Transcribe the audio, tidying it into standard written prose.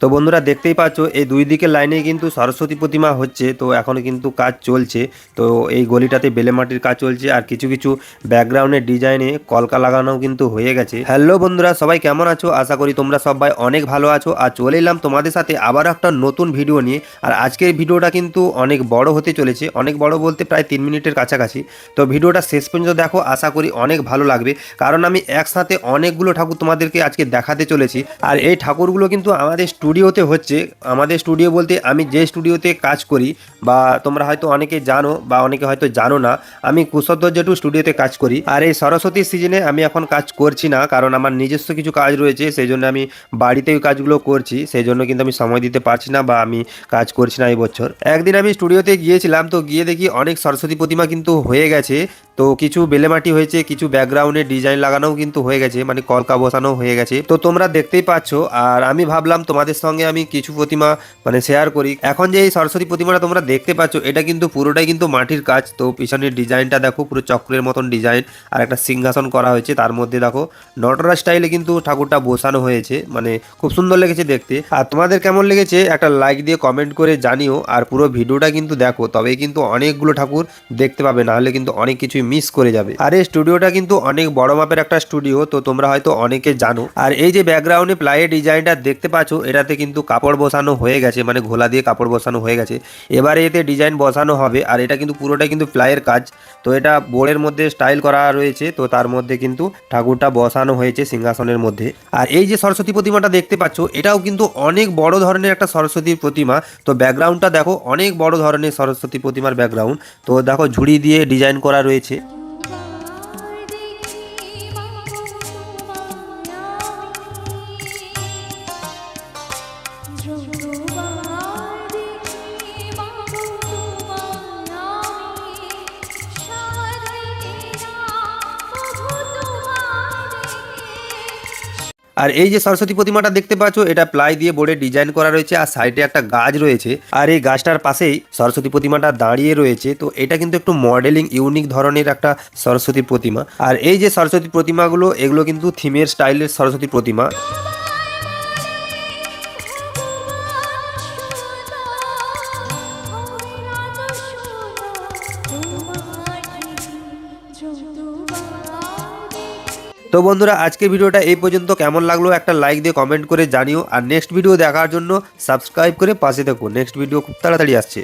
তো বন্ধুরা দেখতেই পাচ্ছ এই দুই দিকের লাইনেই কিন্তু সরস্বতী প্রতিমা হচ্ছে। তো এখনও কিন্তু কাজ চলছে। তো এই গলিটাতে বেলে মাটির কাজ চলছে আর কিছু কিছু ব্যাকগ্রাউন্ডের ডিজাইনে কলকা লাগানো কিন্তু হয়ে গেছে। হ্যালো বন্ধুরা, সবাই কেমন আছো? আশা করি তোমরা সবাই অনেক ভালো আছো। আর চলে এলাম তোমাদের সাথে আবার একটা নতুন ভিডিও নিয়ে। আর আজকের ভিডিওটা কিন্তু অনেক বড় হতে চলেছে, অনেক বড় বলতে প্রায় 3 মিনিটের কাছাকাছি। তো ভিডিওটা শেষ পর্যন্ত দেখো, আশা করি অনেক ভালো লাগবে, কারণ আমি একসাথে অনেকগুলো ঠাকুর তোমাদেরকে আজকে দেখাতে চলেছি। আর এই ঠাকুরগুলো কিন্তু আমাদের স্টুডিওতে হচ্ছে। আমাদের স্টুডিও বলতে আমি যে স্টুডিওতে কাজ করি, বা তোমরা হয়তো অনেকে জানো বা অনেকে হয়তো জানো না, আমি কুশধ্বজ জেঠু স্টুডিওতে কাজ করি। আর এই সরস্বতীর সিজনে আমি এখন কাজ করছি না, কারণ আমার নিজস্ব কিছু কাজ রয়েছে, সেই জন্য আমি বাড়িতে ওই কাজগুলো করছি। সেই জন্য কিন্তু আমি সময় দিতে পারছি না বা আমি কাজ করছি না এই বছর। একদিন আমি স্টুডিওতে গিয়েছিলাম, তো গিয়ে দেখি অনেক সরস্বতী প্রতিমা কিন্তু হয়ে গেছে। তো কিছু বেলেমাটি হয়েছে, কিছু ব্যাকগ্রাউন্ডে ডিজাইন লাগানোও কিন্তু হয়ে গেছে, মানে কলকা বসানো হয়ে গেছে। তো তোমরা দেখতেই পাচ্ছ। আর আমি ভাবলাম তোমাদের সঙ্গে আমি কিছু প্রতিমা মানে শেয়ার করি। এখন যে এই সরস্বতী প্রতিমাটা তোমরা দেখতে পাচ্ছ, এটা কিন্তু পুরোটাই কিন্তু মাটির কাজ। তো পিছনের ডিজাইনটা দেখো, পুরো চক্রের মতন ডিজাইন, আর একটা সিংহাসন করা হয়েছে। তার মধ্যে দেখো নটরাজ স্টাইলে কিন্তু ঠাকুরটা বসানো হয়েছে, মানে খুব সুন্দর লেগেছে দেখতে। আর তোমাদের কেমন লেগেছে একটা লাইক দিয়ে কমেন্ট করে জানিও। আর পুরো ভিডিওটা কিন্তু দেখো, তবেই কিন্তু অনেকগুলো ঠাকুর দেখতে পাবে, নাহলে কিন্তু অনেক কিছুই মিস করে যাবে। আর এই স্টুডিওটা কিন্তু অনেক বড় মাপের একটা স্টুডিও, তো তোমরা হয়তো অনেকে জানো। আর এই যে ব্যাকগ্রাউন্ডে প্লাইয়ের ডিজাইনটা দেখতে পাচ্ছ, এটাতে কিন্তু কাপড় বসানো হয়ে গেছে, মানে ঘোলা দিয়ে কাপড় বসানো হয়ে গেছে। এবারে এতে ডিজাইন বসানো হবে। আর এটা কিন্তু পুরোটাই কিন্তু প্লাইয়ের কাজ। তো এটা বোর্ডের মধ্যে স্টাইল করা রয়েছে, তো তার মধ্যে কিন্তু ঠাকুরটা বসানো হয়েছে সিংহাসনের মধ্যে। আর এই যে সরস্বতী প্রতিমাটা দেখতে পাচ্ছ, এটাও কিন্তু অনেক বড় ধরনের একটা সরস্বতী প্রতিমা। তো ব্যাকগ্রাউন্ডটা দেখো, অনেক বড় ধরনের সরস্বতী প্রতিমার ব্যাকগ্রাউন্ড। তো দেখো ঝুড়ি দিয়ে ডিজাইন করা রয়েছে। আর এই যে সরস্বতী প্রতিমাটা দেখতে পাচ্ছ, এটা প্লাই দিয়ে বোর্ডে ডিজাইন করা রয়েছে, আর সাইডে একটা গাছ রয়েছে। আর এই গাছটার পাশেই সরস্বতী প্রতিমাটা দাঁড়িয়ে রয়েছে। তো এটা কিন্তু একটু মডেলিং ইউনিক ধরনের একটা সরস্বতী প্রতিমা। আর এই যে সরস্বতী প্রতিমাগুলো, এগুলো কিন্তু থিমের স্টাইলের সরস্বতী প্রতিমা। তো বন্ধুরা, আজকের ভিডিওটা এই পর্যন্ত। কেমন লাগলো একটা লাইক দিয়ে কমেন্ট করে জানিও। আর নেক্সট ভিডিও দেখার জন্য সাবস্ক্রাইব করে পাশে থেকো, নেক্সট ভিডিও খুব তাড়াতাড়ি আসছে।